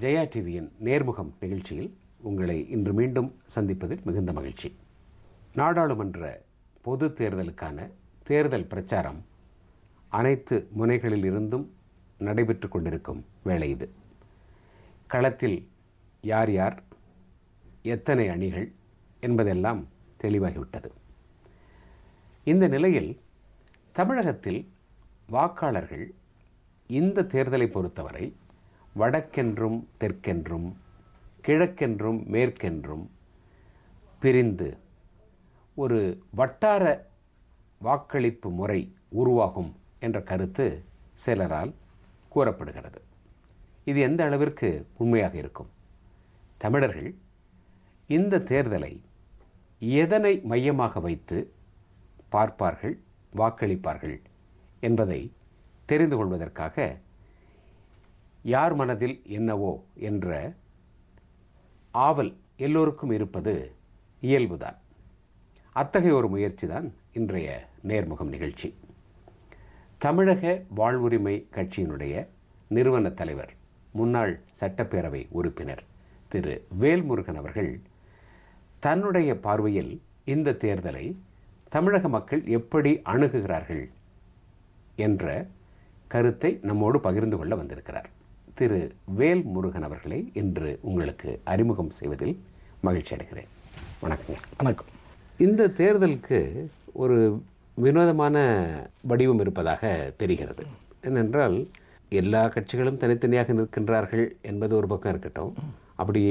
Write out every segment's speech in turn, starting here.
ஜெயா டிவியின் நேர்முகம் நிகழ்ச்சியில் உங்களை இன்று மீண்டும் சந்திப்பதில் மிகுந்த மகிழ்ச்சி. நாடாளுமன்ற பொது தேர்தலுக்கான தேர்தல் பிரச்சாரம் அனைத்து முனைகளில் இருந்தும் நடைபெற்று கொண்டிருக்கும் வேளை இது. களத்தில் யார் யார், எத்தனை அணிகள் என்பதெல்லாம் தெளிவாகிவிட்டது. இந்த நிலையில் தமிழகத்தில் வாக்காளர்கள் இந்த தேர்தலை பொறுத்தவரை வடக்கென்றும் தெற்கென்றும் கிழக்கென்றும் மேற்கென்றும் பிரிந்து ஒரு வட்டார வாக்களிப்பு முறை உருவாகும் என்ற கருத்து சிலரால் கூறப்படுகிறது. இது எந்த அளவிற்கு உண்மையாக இருக்கும்? தமிழர்கள் இந்த தேர்தலை எதனை மையமாக வைத்து பார்ப்பார்கள், வாக்களிப்பார்கள் என்பதை தெரிந்து கொள்வதற்காக யார் மனதில் என்னவோ என்ற ஆவல் எல்லோருக்கும் இருப்பது இயல்புதான். அத்தகைய ஒரு முயற்சி தான் இன்றைய நேர்முகம் நிகழ்ச்சி. தமிழக வாழ்வுரிமை கட்சியினுடைய நிறுவன தலைவர், முன்னாள் சட்டப்பேரவை உறுப்பினர் திரு வேல்முருகன் அவர்கள் தன்னுடைய பார்வையில் இந்த தேர்தலை தமிழக மக்கள் எப்படி அணுகுகிறார்கள் என்ற கருத்தை நம்மோடு பகிர்ந்து கொள்ள வந்திருக்கிறார். திரு வேல்முருகன் அவர்களை இன்று உங்களுக்கு அறிமுகம் செய்வதில் மகிழ்ச்சி அடைகிறேன். வணக்கம். வணக்கம். இந்த தேர்தலுக்கு ஒரு வினோதமான வடிவம் இருப்பதாக தெரிகிறது. ஏனென்றால் எல்லா கட்சிகளும் தனித்தனியாக நிற்கின்றார்கள் என்பது ஒரு பக்கம் இருக்கட்டும், அப்படி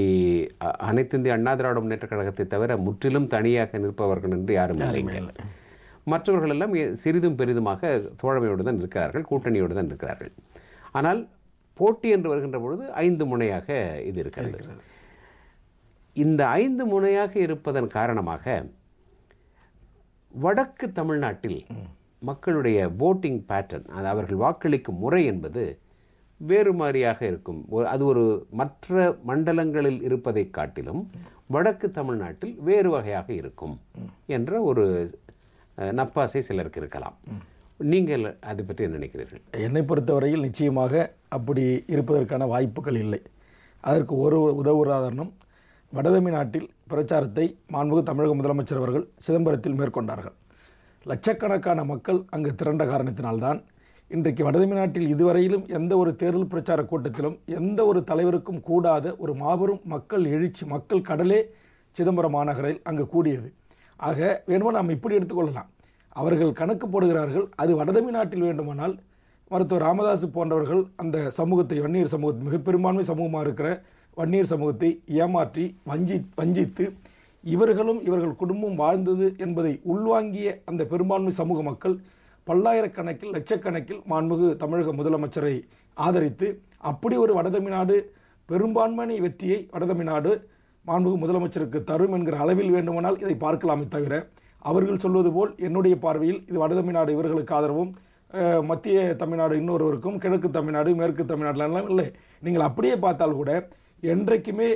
அனைத்து இந்திய அண்ணா திராவிட முன்னேற்ற கழகத்தை தவிர முற்றிலும் தனியாக நிற்பவர்கள் என்று யாரும் இல்லை. மற்றவர்கள் எல்லாம் சிறிதும் பெரிதுமாக தோழமையோடு தான் இருக்கிறார்கள், கூட்டணியோடு தான் இருக்கிறார்கள். ஆனால் போட்டி என்று வருகின்ற பொழுது 5 முனையாக இது இருக்கிறது. இந்த 5 முனையாக இருப்பதன் காரணமாக வடக்கு தமிழ்நாட்டில் மக்களுடைய voting பேட்டர்ன், அது அவர்கள் வாக்களிக்கும் முறை என்பது வேறு மாதிரியாக இருக்கும். அது ஒரு மற்ற மண்டலங்களில் இருப்பதை காட்டிலும் வடக்கு தமிழ்நாட்டில் வேறு வகையாக இருக்கும் என்ற ஒரு நப்பாசை சிலருக்கு இருக்கலாம். நீங்கள் அதை பற்றி என்ன நினைக்கிறீர்கள்? என்னை பொறுத்தவரையில் நிச்சயமாக அப்படி இருப்பதற்கான வாய்ப்புகள் இல்லை. அதற்கு ஒரு உதாரணம், வடதமிழ்நாட்டில் பிரச்சாரத்தை மாண்புமிகு தமிழக முதலமைச்சர் அவர்கள் சிதம்பரத்தில் மேற்கொண்டார்கள். லட்சக்கணக்கான மக்கள் அங்கு திரண்ட காரணத்தினால்தான் இன்றைக்கு வடதமிழ்நாட்டில் இதுவரையிலும் எந்த ஒரு தேர்தல் பிரச்சார கூட்டத்திலும் எந்த ஒரு தலைவருக்கும் கூடாத ஒரு மாபெரும் மக்கள் எழுச்சி, மக்கள் கடலே சிதம்பரம் மாநகரில் அங்கு கூடியது. ஆக வேணுமா நாம் இப்படி எடுத்துக்கொள்ளலாம். அவர்கள் கணக்கு போடுகிறார்கள், அது வடதமிழ்நாட்டில் வேண்டுமானால் மருத்துவர் ராமதாஸ் போன்றவர்கள் அந்த சமூகத்தை, வன்னியர் சமூகத்தை, மிக பெரும்பான்மை சமூகமாக இருக்கிற வன்னியர் சமூகத்தை ஏமாற்றி வஞ்சித்து இவர்களும் இவர்கள் குடும்பம் வாழ்ந்தது என்பதை உள்வாங்கிய அந்த பெரும்பான்மை சமூக மக்கள் பல்லாயிரக்கணக்கில் லட்சக்கணக்கில் மாண்புமிகு தமிழக முதலமைச்சரை ஆதரித்து அப்படி ஒரு வடதமிழ்நாடு பெரும்பான்மை வெற்றியை வடதமிழ்நாடு மாண்புமிகு முதலமைச்சருக்கு தரும் என்கிற அளவில் வேண்டுமானால் இதை பார்க்கலாமே தவிர, அவர்கள் சொல்வது போல் என்னுடைய பார்வையில் இது வடதமிழ்நாடு இவர்களுக்கு ஆதரவும் மத்திய தமிழ்நாடு இன்னொருவருக்கும் கிழக்கு தமிழ்நாடு மேற்கு தமிழ்நாடுலாம் இல்லை. நீங்கள் அப்படியே பார்த்தால் கூட என்றைக்குமே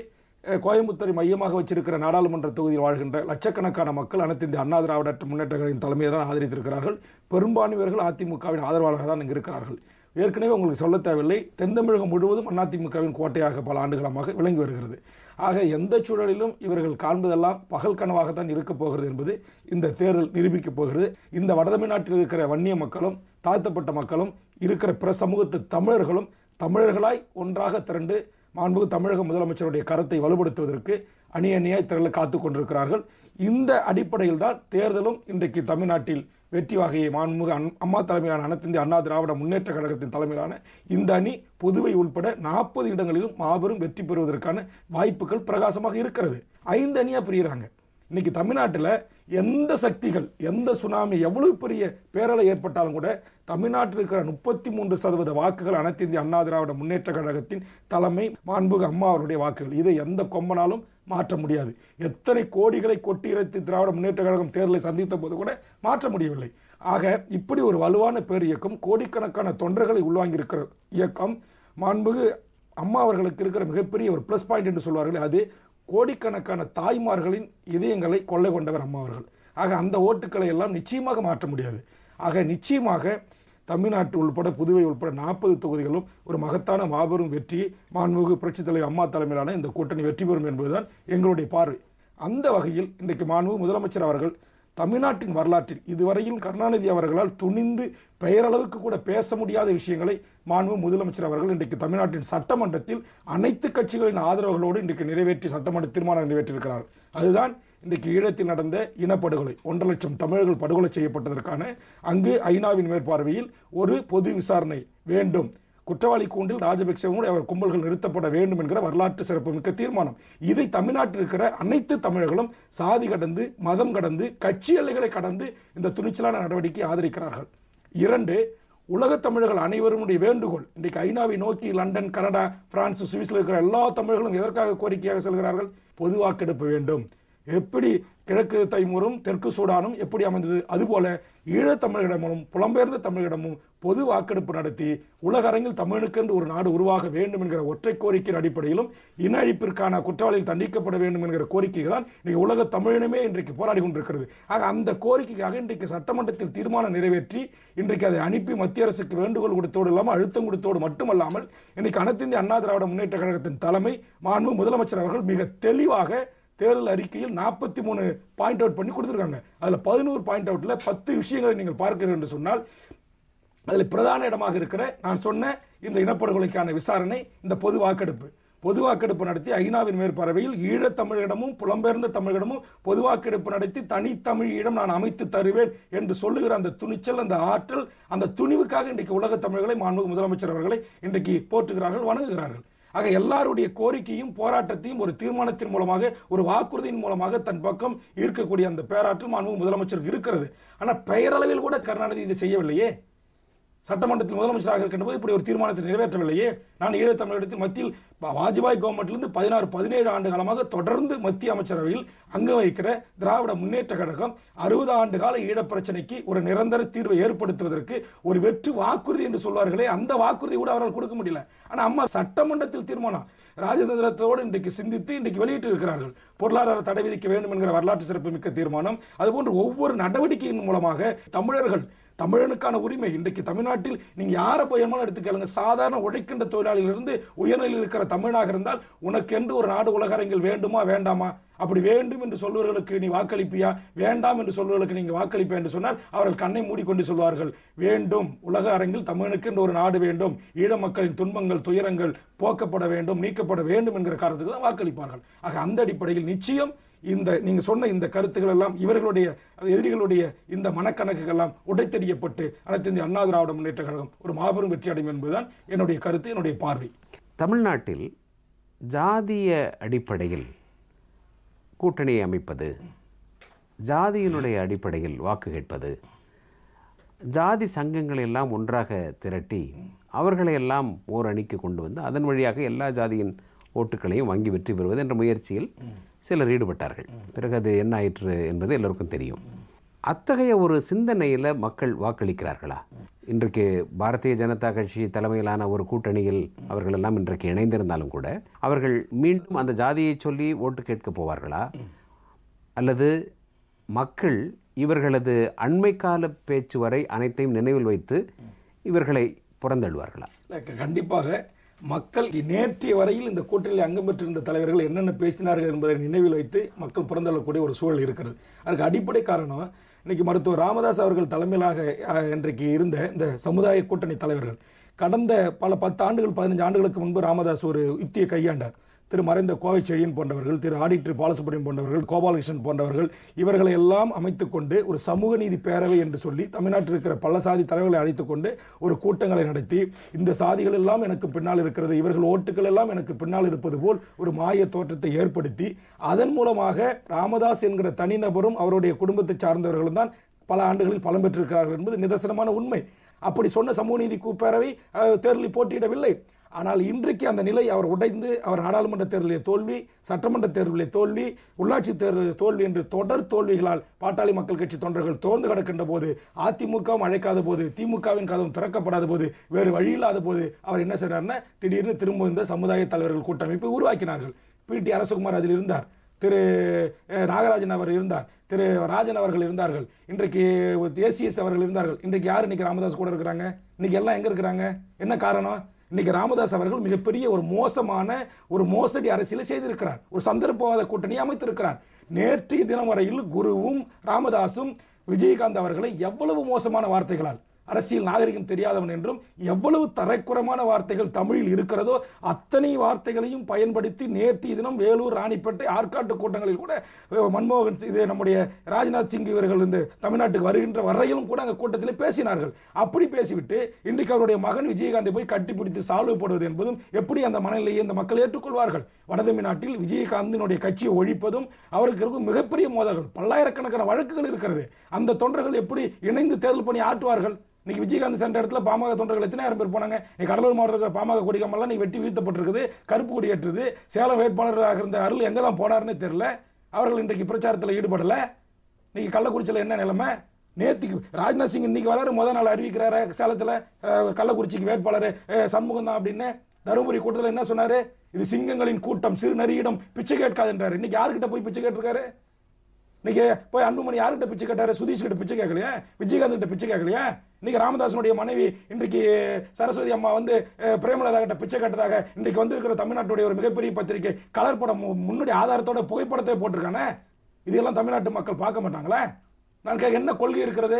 கோயம்புத்தூரை மையமாக வச்சிருக்கிற நாடாளுமன்ற தொகுதியில் வாழ்கின்ற லட்சக்கணக்கான மக்கள் அனைத்து இந்திய அண்ணா திராவிட முன்னேற்ற கழகத்தின் தலைமையை தான் ஆதரித்திருக்கிறார்கள். பெரும்பான்மையவர்கள் அதிமுகவின் ஆதரவாளர்கள் தான் இங்கு இருக்கிறார்கள். ஏற்கனவே உங்களுக்கு சொல்ல தேவையில்லை, தென் தமிழகம் முழுவதும் அதிமுகவின் கோட்டையாக பல ஆண்டுகளமாக விளங்கி வருகிறது. ஆக எந்த சூழலிலும் இவர்கள் காண்பதெல்லாம் பகல் கனவாகத்தான் இருக்கப் போகிறது என்பது இந்த தேர்தல் நிரூபிக்கப் போகிறது. இந்த வடதமிழ்நாட்டில் இருக்கிற வன்னிய மக்களும் தாழ்த்தப்பட்ட மக்களும் இருக்கிற பிற சமூகத்து தமிழர்களும் தமிழர்களாய் ஒன்றாக திரண்டு மாண்புமிகு தமிழக முதலமைச்சருடைய கருத்தை வலுப்படுத்துவதற்கு அணியாய் திரள காத்து கொண்டிருக்கிறார்கள். இந்த அடிப்படையில் தான் தேர்தலும் இன்றைக்கு தமிழ்நாட்டில் வெற்றி வகையை மாண்புமிகு அம்மா தலைமையிலான அனைத்து இந்திய அண்ணா திராவிட முன்னேற்ற கழகத்தின் தலைமையிலான இந்த அணி புதுவை உள்பட 40 இடங்களிலும் மாபெரும் வெற்றி பெறுவதற்கான வாய்ப்புகள் பிரகாசமாக இருக்கிறது. 5 அணியா பிரிகிறாங்க. இன்னைக்கு தமிழ்நாட்டில் எந்த சக்திகள், எந்த சுனாமி, எவ்வளவு பெரிய பேரலை ஏற்பட்டாலும் கூட தமிழ்நாட்டில் இருக்கிற 33% வாக்குகள் அனைத்து இந்திய அண்ணா திராவிட முன்னேற்ற கழகத்தின் தலைமை மாண்புமிகு அம்மா அவருடைய வாக்குகள். இதை எந்த கொம்பனாலும் மாற்ற முடியாது. எத்தனை கோடிகளை கொட்டி இறைத்து திராவிட முன்னேற்ற கழகம் தேர்தலை சந்தித்த போது கூட மாற்ற முடியவில்லை. ஆக இப்படி ஒரு வலுவான பேர் இயக்கம், கோடிக்கணக்கான தொண்டர்களை உள்வாங்கியிருக்கிற இயக்கம், மாண்புமிகு அம்மா அவர்களுக்கு இருக்கிற மிகப்பெரிய ஒரு பிளஸ் பாயிண்ட் என்று சொல்வார்கள், அது கோடிக்கணக்கான தாய்மார்களின் இதயங்களை கொள்ளை கொண்டவர் அம்மா அவர்கள். ஆக அந்த ஓட்டுக்களை எல்லாம் நிச்சயமாக மாற்ற முடியாது. ஆக நிச்சயமாக தமிழ்நாட்டு உள்பட புதுவை உள்பட 40 தொகுதிகளும் ஒரு மகத்தான மாபெரும் வெற்றியை மாண்புமிகு புரட்சித் தலைவர் அம்மா தலைமையிலான இந்த கூட்டணி வெற்றி பெறும் என்பதுதான் எங்களுடைய பார்வை. அந்த வகையில் இன்றைக்கு மாண்புமிகு முதலமைச்சர் அவர்கள் தமிழ்நாட்டின் வரலாற்றில் இதுவரையில் கருணாநிதி அவர்களால் துணிந்து பெயரளவுக்கு கூட பேச முடியாத விஷயங்களை மாண்புமிகு முதலமைச்சர் அவர்கள் இன்றைக்கு தமிழ்நாட்டின் சட்டமன்றத்தில் அனைத்து கட்சிகளின் ஆதரவுகளோடு இன்றைக்கு நிறைவேற்றி சட்டமன்ற தீர்மானம் நிறைவேற்றியிருக்கிறார்கள். அதுதான் இன்றைக்கு ஈழத்தில் நடந்த இனப்படுகொலை 1.5 லட்சம் தமிழர்கள் படுகொலை செய்யப்பட்டதற்கான அங்கு ஐநாவின் மேற்பார்வையில் ஒரு பொது விசாரணை வேண்டும், குற்றவாளி கூண்டில் ராஜபக்சேவும் அவர் கும்பல்கள் நிறுத்தப்பட வேண்டும் என்கிற வரலாற்று சிறப்புமிக்க தீர்மானம். இதை தமிழ்நாட்டில் இருக்கிற அனைத்து தமிழர்களும் சாதி கடந்து மதம் கடந்து கட்சி எல்லைகளை கடந்து இந்த துணிச்சலான நடவடிக்கை ஆதரிக்கிறார்கள். 2, உலகத் தமிழர்கள் அனைவருடைய வேண்டுகோள். இன்றைக்கு ஐநாவை நோக்கி லண்டன், கனடா, பிரான்ஸ், சுவிஸ்ல இருக்கிற எல்லா தமிழர்களும் எதற்காக கோரிக்கையாக செல்கிறார்கள்? பொது வாக்கெடுப்பு வேண்டும். எப்படி கிழக்கு தைமூரும் தெற்கு சூடானும் எப்படி அமைந்தது, அதுபோல ஈழத்தமிழரிடமும் புலம்பெயர்ந்த தமிழரிடமும் பொது வாக்கெடுப்பு நடத்தி உலக அரங்கில் தமிழுக்கென்று ஒரு நாடு உருவாக வேண்டும் என்கிற ஒற்றை கோரிக்கையின் அடிப்படையிலும் இன அழிப்பிற்கான குற்றவாளிகள் தண்டிக்கப்பட வேண்டும் என்கிற கோரிக்கை தான் இன்றைக்கு உலக தமிழினமே இன்றைக்கு போராடி கொண்டிருக்கிறது. ஆக அந்த கோரிக்கைக்காக இன்றைக்கு சட்டமன்றத்தில் தீர்மானம் நிறைவேற்றி இன்றைக்கு அதை அனுப்பி மத்திய அரசுக்கு வேண்டுகோள் கொடுத்தோடு இல்லாமல் அழுத்தம் கொடுத்தோடு மட்டுமல்லாமல் இன்றைக்கு அனைத்து இந்திய அண்ணா திராவிட முன்னேற்ற கழகத்தின் தலைமை மாண்பு முதலமைச்சர் அவர்கள் மிக தெளிவாக தேர்தல் அறிக்கையில் 43 பாயிண்ட் அவுட் பண்ணி கொடுத்திருக்காங்க. அதுல 11 பாயிண்ட் அவுட்ல 10 விஷயங்களை நீங்கள் பார்க்கிறீர்கள் என்று சொன்னால் அதில் பிரதான இடமாக இருக்கிற நான் சொன்ன இந்த இனப்படுகொலைக்கான விசாரணை, இந்த பொது வாக்கெடுப்பு நடத்தி ஐநாவின் மேற்பார்வையில் ஈழத்தமிழரிடமும் புலம்பெயர்ந்த தமிழரிடமும் பொது வாக்கெடுப்பு நடத்தி தனித்தமிழ் ஈழம் நான் அமைத்து தருவேன் என்று சொல்லுகிற அந்த துணிச்சல், அந்த ஆற்றல், அந்த துணிவுக்காக இன்றைக்கு உலக தமிழர்களை மாண்புமிகு முதலமைச்சர் அவர்களை இன்றைக்கு போற்றுகிறார்கள், வணங்குகிறார்கள். ஆக எல்லாருடைய கோரிக்கையும் போராட்டத்தையும் ஒரு தீர்மானத்தின் மூலமாக ஒரு வாக்குறுதியின் மூலமாக தன் பக்கம் இருக்கக்கூடிய அந்த பேராற்றல் மாண்புமிகு முதலமைச்சருக்கு இருக்கிறது. ஆனால் பெயரளவில் கூட கருணாநிதி இதை செய்யவில்லையே. சட்டமன்றத்தில் முதலமைச்சராக இருக்கின்ற போது இப்படி ஒரு தீர்மானத்தை நிறைவேற்றவில்லையே. நான் ஈழத்தமிழகத்தில் மத்தியில் வாஜ்பாய் கவர்மெண்ட்டிலிருந்து 16-17 ஆண்டு காலமாக தொடர்ந்து மத்திய அமைச்சரவையில் அங்கு வைக்கிற திராவிட முன்னேற்ற கழகம் 60 ஆண்டு கால ஈழப் பிரச்சனைக்கு ஒரு நிரந்தர தீர்வை ஏற்படுத்துவதற்கு ஒரு வெற்று வாக்குறுதி என்று சொல்வார்களே, அந்த வாக்குறுதி கூட அவர்கள் கொடுக்க முடியல. ஆனால் அம்மா சட்டமன்றத்தில் தீர்மானம் ராஜதந்திரத்தோடு இன்றைக்கு சிந்தித்து இன்றைக்கு வெளியிட்டு இருக்கிறார்கள். பொருளாதார தடை விதிக்க வேண்டும் என்கிற வரலாற்று சிறப்புமிக்க தீர்மானம். அதுபோன்று ஒவ்வொரு நடவடிக்கையின் மூலமாக தமிழனுக்கான உரிமை இன்றைக்கு தமிழ்நாட்டில் நீங்க யாரை போய் எடுத்துக்கலுங்க, சாதாரண உழைக்கின்ற தொழிலாளியிலிருந்து உயர்நிலையில் இருக்கிற தமிழனாக இருந்தால் உனக்கென்று ஒரு நாடு உலக அரங்கில் வேண்டுமா வேண்டாமா, அப்படி வேண்டும் என்று சொல்பவர்களுக்கு நீ வாக்களிப்பியா, வேண்டாம் என்று சொல்பவர்களுக்கு நீங்க வாக்களிப்பா என்று சொன்னால் அவர்கள் கண்ணை மூடிக்கொண்டு சொல்வார்கள், வேண்டும் உலக அரங்கில் தமிழுக்கு என்று ஒரு நாடு வேண்டும், ஈழ மக்களின் துன்பங்கள் துயரங்கள் போக்கப்பட வேண்டும், நீக்கப்பட வேண்டும் என்கிற காரணத்துக்கு தான் வாக்களிப்பார்கள். ஆக அந்த அடிப்படையில் நிச்சயம் இந்த நீங்க சொன்ன இந்த கருத்துக்கள் எல்லாம் இவர்களுடைய எதிரிகளுடைய இந்த மனக்கணக்குகள் எல்லாம் உடைத்தெறியப்பட்டு அனைத்து இந்திய அண்ணா திராவிட முன்னேற்ற கழகம் ஒரு மாபெரும் வெற்றி அடையும் என்பதுதான் என்னுடைய கருத்து, என்னுடைய பார்வை. தமிழ்நாட்டில் ஜாதிய அடிப்படையில் கூட்டணியை அமைப்பது, ஜாதியினுடைய அடிப்படையில் வாக்கு கேட்பது, ஜாதி சங்கங்களை எல்லாம் ஒன்றாக திரட்டி அவர்களை எல்லாம் ஓர் அணிக்கு கொண்டு வந்து அதன் வழியாக எல்லா ஜாதியின் ஓட்டுகளையும் வாங்கி வெற்றி பெறுவது என்ற முயற்சியில் சிலர் ஈடுபட்டார்கள். பிறகு அது என்ன ஆயிற்று என்பது எல்லோருக்கும் தெரியும். அத்தகைய ஒரு சிந்தனையில் மக்கள் வாக்களிக்கிறார்களா? இன்றைக்கு பாரதிய ஜனதா கட்சி தலைமையிலான ஒரு கூட்டணியில் அவர்கள் எல்லாம் இன்றைக்கு இணைந்திருந்தாலும் கூட அவர்கள் மீண்டும் அந்த ஜாதியை சொல்லி ஓட்டு கேட்க போவார்களா? அல்லது மக்கள் இவர்களது அண்மை கால பேச்சு வரை அனைத்தையும் நினைவில் வைத்து இவர்களை புறந்தள்ளுவார்களா? கண்டிப்பாக மக்கள் நேற்றைய வரையில் இந்த கூட்டணியில் அங்கம் பெற்றிருந்த தலைவர்கள் என்னென்ன பேசினார்கள் என்பதை நினைவில் வைத்து மக்கள் புறந்தள்ளக்கூடிய ஒரு சூழல் இருக்கிறது. அதுக்கு அடிப்படை காரணம் இன்னைக்கு மருத்துவர் ராமதாஸ் அவர்கள் தலைமையிலாக இன்றைக்கு இருந்த இந்த சமுதாய கூட்டணி தலைவர்கள் கடந்த பல 10 ஆண்டுகள் 15 ஆண்டுகளுக்கு முன்பு ராமதாஸ் ஒரு யுக்தியை கையாண்டார். திரு மறைந்த கோவை செழியன் போன்றவர்கள், திரு ஆடிட்டர் பாலசுப்ரமணியம் போன்றவர்கள், கோபாலகிருஷ்ணன் போன்றவர்கள் இவர்களை எல்லாம் அமைத்துக் கொண்டு ஒரு சமூக நீதி பேரவை என்று சொல்லி தமிழ்நாட்டில் இருக்கிற பல சாதி தலைவர்களை அழைத்துக் கொண்டு ஒரு கூட்டங்களை நடத்தி இந்த சாதிகள் எல்லாம் எனக்கு பின்னால் இருக்கிறது, இவர்கள் ஓட்டுகள் எல்லாம் எனக்கு பின்னால் இருப்பது போல் ஒரு மாய தோற்றத்தை ஏற்படுத்தி அதன் மூலமாக ராமதாஸ் என்கிற தனிநபரும் அவருடைய குடும்பத்தை சார்ந்தவர்களும் தான் பல ஆண்டுகளில் பலம் பெற்றிருக்கிறார்கள் என்பது நிதர்சனமான உண்மை. அப்படி சொன்ன சமூக நீதி பேரவை தேர்தலில் போட்டியிடவில்லை. ஆனால் இன்றைக்கு அந்த நிலை அவர் உடைந்து அவர் நாடாளுமன்ற தேர்தலில் தோல்வி, சட்டமன்ற தேர்தலில் தோல்வி, உள்ளாட்சி தேர்தலில் தோல்வி என்று தொடர் தோல்விகளால் பாட்டாளி மக்கள் கட்சி தொண்டர்கள் தோர்ந்து கிடக்கின்ற போது, அதிமுகவும் அழைக்காத போது, திமுகவின் கதவும் திறக்கப்படாத போது, வேறு வழியில்லாத போது அவர் என்ன செய்றாருன்னா திடீர்னு திரும்ப இந்த சமுதாய தலைவர்கள் கூட்டமைப்பை உருவாக்கினார்கள். பி.டி. அரசகுமார் அதில் இருந்தார். திரு நாகராஜன் அவர் இருந்தார், திரு ராஜன் அவர்கள் இருந்தார்கள், இன்றைக்கு ஏசிஎஸ் அவர்கள் இருந்தார்கள். இன்றைக்கு யார் இன்னைக்கு ராமதாஸ் கூட இருக்கிறாங்க? இன்னைக்கு எல்லாம் எங்க இருக்கிறாங்க? என்ன காரணம்? இன்னைக்கு ராமதாஸ் அவர்கள் மிகப்பெரிய ஒரு மோசமான ஒரு மோசடி அரசியலை செய்திருக்கிறார். ஒரு சந்தர்ப்பவாத கூட்டணி அமைத்திருக்கிறார். நேற்றைய தினம் வரையில் குருவும் ராமதாசும் விஜயகாந்த் அவர்களை எவ்வளவு மோசமான வார்த்தைகளால், அரசியல் நாகரிகம் தெரியாதவன் என்றும் எவ்வளவு தரைக்குறமான வார்த்தைகள் தமிழில் இருக்கிறதோ அத்தனை வார்த்தைகளையும் பயன்படுத்தி நேற்றைய தினம் வேலூர், ராணிப்பேட்டை, ஆற்காட்டு கூட்டங்களில் கூட மன்மோகன் இது நம்முடைய ராஜ்நாத் சிங் இவர்கள் இந்த தமிழ்நாட்டுக்கு வருகின்ற வரையிலும் கூட அந்த கூட்டத்தில் பேசினார்கள். அப்படி பேசிவிட்டு இன்றைக்கு அவருடைய மகன் விஜயகாந்தை போய் கட்டிப்பிடித்து சால்வு போடுவது என்பதும் எப்படி அந்த மனநிலையை இந்த மக்கள் ஏற்றுக்கொள்வார்கள்? வடதமிழ்நாட்டில் விஜயகாந்தினுடைய கட்சியை ஒழிப்பதும் அவருக்கு இருக்கும் மிகப்பெரிய மோதல்கள், பல்லாயிரக்கணக்கான வழக்குகள் இருக்கிறது. அந்த தொண்டர்கள் எப்படி இணைந்து தேர்தல் பணி ஆற்றுவார்கள்? இன்னைக்கு விஜயகாந்த் சென்ற இடத்துல பாமக தொண்டர்கள் எத்தனை பேர் போனாங்க? கடலூர் மாவட்டத்தில் பாமக கொடிக்கம்பெல்லாம் நீ வெட்டி வீழ்த்தப்பட்டிருக்குது, கருப்பு கொடி ஏற்றுது. சேலம் வேட்பாளராக இருந்த அருள் எங்கே தான் போனார்னே தெரியல. அவர்கள் இன்றைக்கு பிரச்சாரத்தில் ஈடுபடலை. இன்னைக்கு கள்ளக்குறிச்சியில் என்ன நிலைமை? நேற்றுக்கு ராஜ்நாத் சிங் இன்னைக்கு வராரு, முதல் நாள் அறிவிக்கிறாரு சேலத்தில் கள்ளக்குறிச்சிக்கு வேட்பாளர் சண்முகம் தான் அப்படின்னு. தருமபுரி கூட்டத்தில் என்ன சொன்னாரு? இது சிங்கங்களின் கூட்டம், சிறு நரியிடம் பிச்சை கேட்காது என்றாரு. இன்னைக்கு யாருக்கிட்ட போய் பிச்சை கேட்டிருக்காரு? இன்னைக்கு போய் அன்புமணி யார்கிட்ட பிச்சை கேட்டாரு? சுதீஷ் கிட்ட பிச்சை கேட்கலையா? விஜயகாந்த் கிட்ட பிச்சை கேட்கலையா? இன்னைக்கு ராமதாசனுடைய மனைவி இன்றைக்கு சரஸ்வதி அம்மா வந்து பிரேமலதா கிட்ட பிச்சை கேட்டதாக இன்றைக்கு வந்து இருக்கிற தமிழ்நாட்டுடைய ஒரு மிகப்பெரிய பத்திரிகை கலர் படம் முன்னாடி ஆதாரத்தோட புகைப்படத்தை போட்டிருக்கானே. இதெல்லாம் தமிழ்நாட்டு மக்கள் பார்க்க மாட்டாங்களா? நான் கேட்க என்ன கொள்கை இருக்கிறது?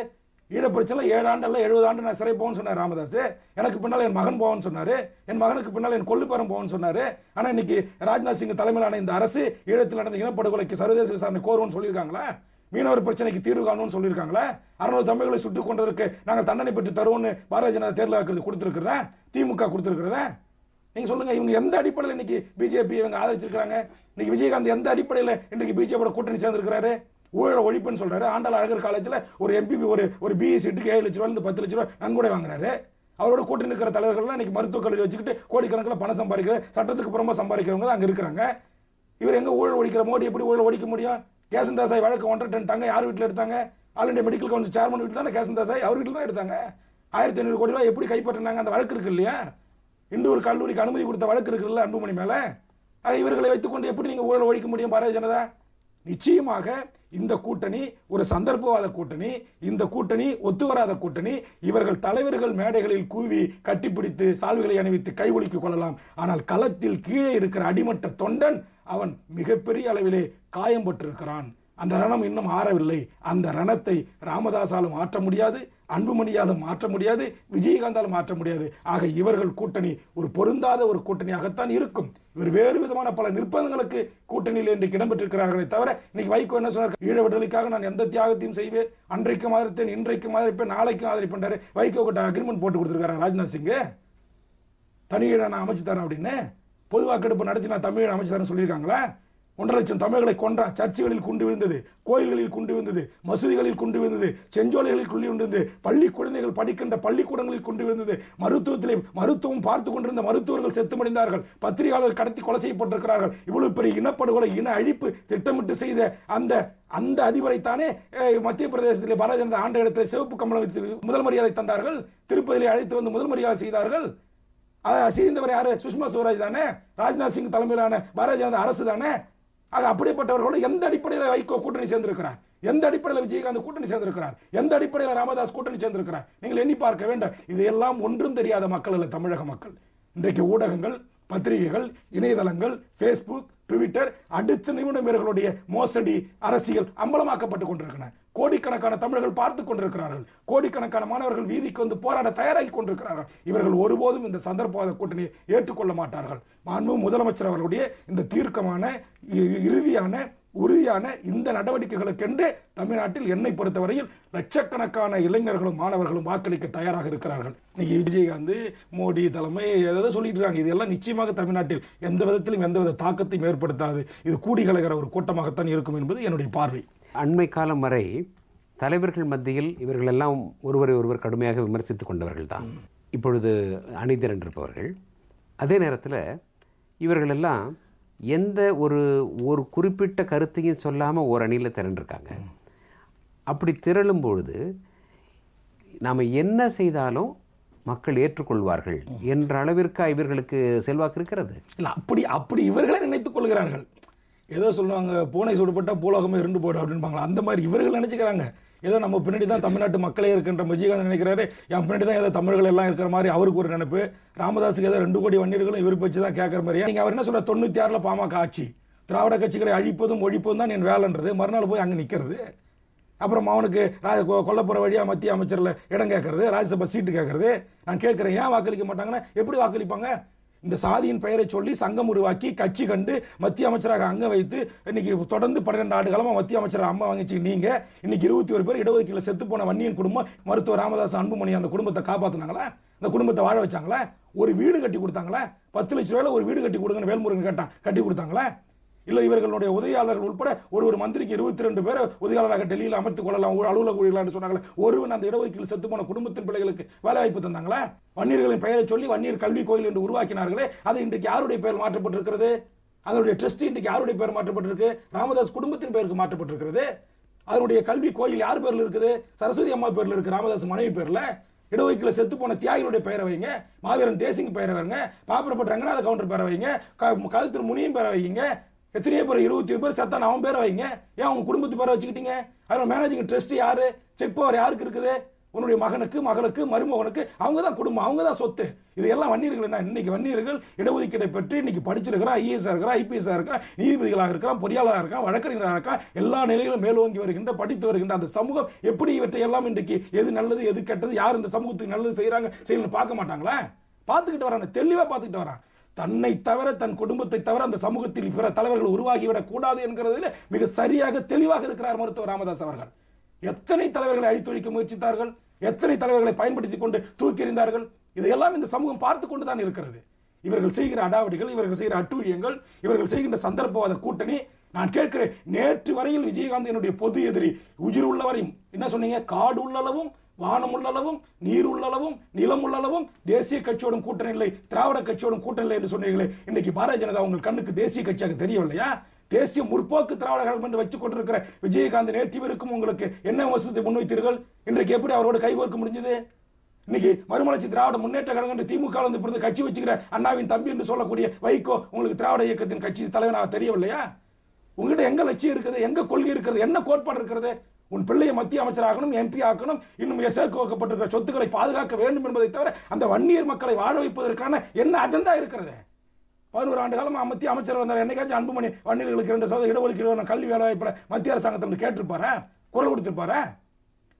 ஈழப்பிரச்சனை 7 ஆண்டு அல்ல 70 ஆண்டு நான் சிறை போவேன்னு சொன்னார் ராமதாஸ். எனக்கு பின்னால் என் மகன் போவான்னு சொன்னாரு, என் மகனுக்கு பின்னால் என் கொள்ளுப்பேரன் போவான்னு சொன்னாரு. ஆனா இன்னைக்கு ராஜ்நாத் சிங் தலைமையிலான இந்த அரசு ஈழத்தில் நடந்த இனப்படுகொலைக்கு சர்வதேச விசாரணை கோருவோம்னு சொல்லியிருக்காங்களா? மீனவர் பிரச்சனைக்கு தீர்வு காணணும்னு சொல்லியிருக்காங்களா? 600 தமிழர்களை சுட்டுக் கொண்டதற்கு நாங்கள் தண்டனை பெற்று தருவோம்னு பாரதிய ஜனதா தேர்தல் வாக்குறுதி கொடுத்திருக்கிறதா? திமுக கொடுத்திருக்கிறதா? நீங்க சொல்லுங்க, இவங்க எந்த அடிப்படையில் இன்னைக்கு பிஜேபி இவங்க ஆதரிச்சிருக்காங்க? இன்னைக்கு விஜயகாந்த் எந்த அடிப்படையில் இன்னைக்கு பிஜேபியோட கூட்டணி சேர்ந்திருக்கிறாரு? ஊழலை ஒழிப்புன்னு சொல்றாரு. ஆண்டாள் அழகர் காலேஜில் ஒரு எம்பிபி ஒரு பிஇ சீட்டுக்கு 7 லட்ச ரூபாய் 10 லட்ச ரூபாய் நன்கொடை வாங்குறாரு. அவரோட கூட்டணி இருக்கிற தலைவர்கள்லாம் இன்னைக்கு மருத்துவக் கல்லூரி வச்சுக்கிட்டு கோடிக்கணக்கில் பணம் சம்பாதிக்கிற, சட்டத்துக்கு புறமா சம்பாதிக்கிறவங்க தான் அங்கே இருக்கிறாங்க. இவர் எங்க ஊழல் ஒழிக்கிற? மோடி எப்படி ஊழல் ஒழிக்க முடியும்? கேசன்தாசாய் வழக்கு 1.5 டன் டங்க யார் வீட்டில் எடுத்தாங்க? All India medical council chairman வீட்டில் தானே கேசன்தாசாய், அவர் வீட்டில் தான் எடுத்தாங்க. 1500 கோடி ரூபாய் எப்படி கைப்பற்றினாங்க? அந்த வழக்கு இருக்கு இல்லையா? இண்டூர் கல்லூரிக்கு அனுமதி கொடுத்த வழக்கு இருக்குல்ல அன்புமணி மேல. இவர்களை வைத்துக்கொண்டு எப்படி நீங்க ஊழல் ஒழிக்க முடியும் பாரதிய ஜனதா? நிச்சயமாக இந்த கூட்டணி ஒரு சந்தர்ப்பவாத கூட்டணி, இந்த கூட்டணி ஒத்துவராத கூட்டணி. இவர்கள் தலைவர்கள் மேடைகளில் கூவி கட்டிப்பிடித்து சால்வைகளை அணிவித்து கை ஒலிக்கிக் கொள்ளலாம். ஆனால் களத்தில் கீழே இருக்கிற அடிமட்ட தொண்டன் அவன் மிகப்பெரிய அளவிலே காயம் பட்டிருக்கிறான். அந்த ரணம் இன்னும் ஆறவில்லை. அந்த ரணத்தை ராமதாசாலும் மாற்ற முடியாது, அன்புமணியாலும் மாற்ற முடியாது, விஜயகாந்தாலும் மாற்ற முடியாது. ஆக இவர்கள் கூட்டணி ஒரு பொருந்தாத ஒரு கூட்டணியாகத்தான் இருக்கும். இவர் வேறு விதமான பல நிர்பந்தங்களுக்கு கூட்டணியில் இன்றைக்கு இடம்பெற்றிருக்கிறார்களே தவிர, இன்னைக்கு வைகோ என்ன சொன்னார்? ஈழ விடுதலைக்காக நான் எந்த தியாகத்தையும் செய்வேன், அன்றைக்கும் ஆதரித்தேன், இன்றைக்கும் ஆதரிப்பேன், நாளைக்கும் ஆதரிப்பேன். வைகோ கிட்ட அக்ரிமெண்ட் போட்டு கொடுத்திருக்காரு ராஜ்நாத் சிங். தனியீழ நான் அமைச்சு தரேன் அப்படின்னு பொது வாக்கெடுப்பு நடத்தி நான் தமிழ் அமைச்சு தரேன் சொல்லியிருக்காங்களா? 1.5 லட்சம் தமிழர்களை கொன்றான். சர்ச்சுகளில் குண்டு விழுந்தது, கோயில்களில் குண்டு விழுந்தது, மசூதிகளில் குண்டு விழுந்தது, செஞ்சோலைகளில் குண்டு விழுந்தது, பள்ளி குழந்தைகள் படிக்கின்ற பள்ளிக்கூடங்களில் குண்டு விழுந்தது, மருத்துவம் பார்த்து கொண்டிருந்த மருத்துவர்கள் செத்துமடைந்தார்கள், பத்திரிகையாளர்கள் கடத்தி கொலை செய்யப்பட்டிருக்கிறார்கள். இவ்வளவு பெரிய இனப்படுகொலை, இன அழிப்பு திட்டமிட்டு செய்த அந்த அதிபரைத்தானே மத்திய பிரதேசத்திலே பாரதிய ஜனதா ஆண்ட இடத்தில் சிவப்பு கம்பளம் வைத்து முதல் மரியாதை தந்தார்கள். திருப்பதியிலே அழைத்து வந்து முதல் மரியாதை செய்தார்கள். செய்தவர் யாரு? சுஷ்மா ஸ்வராஜ் தானே, ராஜ்நாத் சிங் தலைமையிலான பாரதிய ஜனதா அரசு தானே. ஆக அப்படிப்பட்டவர்களோடு எந்த அடிப்படையில் வைகோ கூட்டணி சேர்ந்திருக்கிறார்? எந்த அடிப்படையில் விஜயகாந்த் கூட்டணி சேர்ந்திருக்கிறார்? எந்த அடிப்படையில் ராமதாஸ் கூட்டணி சேர்ந்திருக்கிறார்? நீங்கள் எண்ணி பார்க்க வேண்டும். இதையெல்லாம் ஒன்றும் தெரியாத மக்கள் அல்ல தமிழக மக்கள். இன்றைக்கு ஊடகங்கள், பத்திரிகைகள், இணையதளங்கள், பேஸ்புக், ட்விட்டர், அடுத்த நிமிடம் இவர்களுடைய மோசடி அரசியல் அம்பலமாக்கப்பட்டுக் கொண்டிருக்கின்றன. கோடிக்கணக்கான தமிழர்கள் பார்த்துக் கொண்டிருக்கிறார்கள். கோடிக்கணக்கான மாணவர்கள் வீதிக்கு வந்து போராட தயாராகி கொண்டிருக்கிறார்கள். இவர்கள் ஒருபோதும் இந்த சந்தர்ப்பவாத கூட்டணியை ஏற்றுக்கொள்ள மாட்டார்கள். மாண்பு முதலமைச்சர் அவர்களுடைய இந்த தீர்க்கமான, இறுதியான, உறுதியான இந்த நடவடிக்கைகளுக்கென்று தமிழ்நாட்டில் என்னை பொறுத்தவரையில் லட்சக்கணக்கான இளைஞர்களும் மாணவர்களும் வாக்களிக்க தயாராக இருக்கிறார்கள். இன்னைக்கு விஜயகாந்த், மோடி தலைமை ஏதாவது சொல்லிட்டு இருக்காங்க. இதெல்லாம் நிச்சயமாக தமிழ்நாட்டில் எந்த விதத்திலும் எந்தவித தாக்கத்தையும் ஏற்படுத்தாது. இது கூடிகலைகிற ஒரு கூட்டமாகத்தான் இருக்கும் என்பது என்னுடைய பார்வை. அண்மை காலம் வரை தலைவர்கள் மத்தியில் இவர்களெல்லாம் ஒருவரை ஒருவர் கடுமையாக விமர்சித்துக் கொண்டவர்கள் தான் இப்பொழுது அணி திரண்டிருப்பவர்கள். அதே நேரத்தில் இவர்களெல்லாம் எந்த ஒரு குறிப்பிட்ட கருத்தையும் சொல்லாமல் ஒரு அணியில் திரண்டிருக்காங்க. அப்படி திரளும் பொழுது நாம் என்ன செய்தாலும் மக்கள் ஏற்றுக்கொள்வார்கள் என்ற அளவிற்கு இவர்களுக்கு செல்வாக்கு இருக்கிறது. இல்லை, அப்படி இவர்களே நினைத்துக் கொள்கிறார்கள். ஏதோ சொல்லுவாங்க, பூனை சுடுபட்டா பூலோகமே இருந்து போடும் அப்படின்பாங்களா, அந்த மாதிரி இவர்கள் நினைச்சுக்கிறாங்க. ஏதோ நம்ம பின்னாடி தான் தமிழ்நாட்டு மக்களே இருக்கின்ற விஜயகாந்த் நினைக்கிறாரு, என் பின்னாடி தான் ஏதோ தமிழர்கள் எல்லாம் இருக்கிற மாதிரி அவருக்கு ஒரு நினைப்பு. ராமதாஸுக்கு ஏதோ 2 கோடி வன்னியர்களும் இவர் வச்சு தான் கேட்குற மாதிரி. நீங்கள் அவர் என்ன சொல்ற, 96ல் பாமக ஆட்சி, திராவிட கட்சிகளை அழிப்பதும் ஒழிப்பதும் தான் என் வேலைன்றது. மறுநாள் போய் அங்கே நிற்கிறது. அப்புறம் அவனுக்கு கொல்லப்புற வழியாக மத்திய அமைச்சரில் இடம் கேட்கறது, ராஜ்யசபா சீட்டு கேட்கறது. நான் கேட்குறேன், ஏன் வாக்களிக்க மாட்டாங்கன்னா, எப்படி வாக்களிப்பாங்க? இந்த சாதியின் பெயரை சொல்லி சங்கம் உருவாக்கி கட்சி கண்டு மத்திய அமைச்சராக அங்க வைத்து இன்னைக்கு தொடர்ந்து 12 ஆண்டு காலமா மத்திய அமைச்சராக அம்மா வாங்கிச்சு. நீங்க இன்னைக்கு 21 பேர் இடஒதுக்கீடுல செத்து போன வன்னியன் குடும்பம், மருத்துவர் ராமதாஸ் அன்புமணி அந்த குடும்பத்தை காப்பாத்தினாங்களா? அந்த குடும்பத்தை வாழ வச்சாங்களா? ஒரு வீடு கட்டி கொடுத்தாங்களா? 10 லட்சம் ரூபாயில ஒரு வீடு கட்டி கொடுங்கன்னு வேல்முருகன் கேட்டான், கட்டி கொடுத்தாங்களா? இல்ல இவர்களுடைய உதவியாளர்கள் உட்பட ஒரு மந்திரிக்கு 22 பேர் உதவியாளராக டெல்லியில் அமர்த்துக் கொள்ளலாம், அலுவலக ஊழியர்கள் சொன்னாங்களே. ஒருவன் அந்த இடஒதுக்கீடு செத்து போன குடும்பத்தின் பிள்ளைகளுக்கு வேலை வாய்ப்பு தந்தாங்களா? வன்னியர்களின் பெயரை சொல்லி வன்னியர் கல்வி கோயில் என்று உருவாக்கினார்களே, அது இன்றைக்கு யாருடைய பெயர் மாற்றப்பட்டிருக்கிறது? அதனுடைய ட்ரஸ்ட் இன்றைக்கு யாருடைய பெயர் மாற்றப்பட்டிருக்கு? ராமதாஸ் குடும்பத்தின் பெயருக்கு மாற்றப்பட்டிருக்கிறது. அதனுடைய கல்வி கோயில் யார் பேர்ல இருக்குது? சரஸ்வதி அம்மா பேர்ல இருக்கு, ராமதாஸ் மனைவி பேர்ல. இடஒதுக்கீடு செத்து போன தியாகிகளுடைய பெயரை வைங்க, மாவீரன் தேசிங் பெயரை வைங்க, பாப்பரப்பட்ட ரங்கநாத கவுண்டர் பெயரை வைங்க, கழுத்தூர் முனியும் பெயரை வைங்க. எத்தனையோ பேர் 20 பேர் செத்தான், அவன் பேரை வைங்க. ஏன் அவங்க குடும்பத்து பேரை வச்சுக்கிட்டீங்க? அதில் மேனேஜிங் ட்ரஸ்ட் யாரு? செக் பவர் யாருக்கு இருக்குது? உன்னுடைய மகனுக்கு, மகளுக்கு, மருமகனுக்கு. அவங்க தான் குடும்பம், அவங்க தான் சொத்து. இது எல்லாம் வன்னியர்கள். என்ன இன்னைக்கு வன்னியர்கள் இடஒதுக்கீட்டை பற்றி இன்னைக்கு படிச்சிருக்கிறான், ஐஏஎஸ் இருக்கிறான், ஐபிஎஸ் இருக்கிறான், நீதிபதிகளாக இருக்கிறான், பொறியாளராக இருக்கான், வழக்கறிஞராக இருக்கான். எல்லா நிலையிலும் மேலோங்கி வருகின்ற, படித்து வருகின்ற அந்த சமூகம் எப்படி இவற்றை எல்லாம் இன்றைக்கு எது நல்லது எது கெட்டது, யார் இந்த சமூகத்துக்கு நல்லது செய்யறாங்க செய்யணும்னு பார்க்க மாட்டாங்களா? பார்த்துக்கிட்டு வராங்க, தெளிவா பார்த்துக்கிட்டு வரான். தன்னை தவிர, தன் குடும்பத்தை தவிர அந்த சமூகத்தில் பிற தலைவர்கள் உருவாகிவிடக் கூடாது என்கிறதில் மிக சரியாக தெளிவாக இருக்கிறார் மருத்துவர் ராமதாஸ் அவர்கள். எத்தனை தலைவர்களை அழித்தொழிக்க முயற்சித்தார்கள், எத்தனை தலைவர்களை பயன்படுத்திக் கொண்டு தூக்கி எறிந்தார்கள். இதையெல்லாம் இந்த சமூகம் பார்த்து கொண்டுதான் இருக்கிறது. இவர்கள் செய்கிற அடாவடிகள், இவர்கள் செய்கிற அட்டூழியங்கள், இவர்கள் செய்கின்ற சந்தர்ப்பவாத கூட்டணி. நான் கேட்கிறேன், நேற்று வரையில் விஜயகாந்த் என்னுடைய பொது எதிரி. உயிர் உள்ளவரையும் என்ன சொன்னீங்க? காடு உள்ளளவும், வானம் உள்ளளவும், நீர் உள்ளளவும், நிலம் உள்ளளவும் தேசிய கட்சியோடும் கூட்டணி இல்லை, திராவிட கட்சியோடும் கூட்டணி இல்லை என்று சொன்னீங்களே. இன்னைக்கு பாரதிய ஜனதா உங்கள் கண்ணுக்கு தேசிய கட்சியாக தெரியவில்லையா? தேசிய முற்போக்கு திராவிட கழகம் என்று வச்சுக் கொண்டிருக்கிற விஜயகாந்த் நேற்றிவருக்கும் உங்களுக்கு என்ன வசதி முன்வைத்தீர்கள்? இன்றைக்கு எப்படி அவரோட கைகோர்க்க முடிஞ்சது? இன்னைக்கு மறுமலர்ச்சி திராவிட முன்னேற்ற கழகம் என்று திமுக வந்து கட்சி வச்சுக்கிற அண்ணாவின் தம்பி என்று சொல்லக்கூடிய வைகோ உங்களுக்கு திராவிட இயக்கத்தின் கட்சி தலைவனாக தெரியவில்லையா? உங்ககிட்ட எங்க லட்சியம் இருக்குது, எங்க கொள்கை இருக்கிறது, என்ன கோட்பாடு இருக்கிறது? உன் பிள்ளையை மத்திய அமைச்சராகணும், எம்பி ஆக்கணும், இன்னும் சேர்க்க வைக்கப்பட்டிருக்கிற சொத்துக்களை பாதுகாக்க வேண்டும் என்பதை தவிர அந்த வன்னியர் மக்களை வாழ வைப்பதற்கான என்ன அஜெண்டா இருக்கிறது? 11 ஆண்டு காலம் மத்திய அமைச்சர் வந்தார். என்னைக்காச்சும் அன்புமணி வன்னியர்களுக்கு 2% இடஒதுக்கீடு கல்வி வேலை வாய்ப்புல மத்திய அரசாங்கத்தை கேட்டிருப்பாரா? குரல் கொடுத்திருப்பாரா?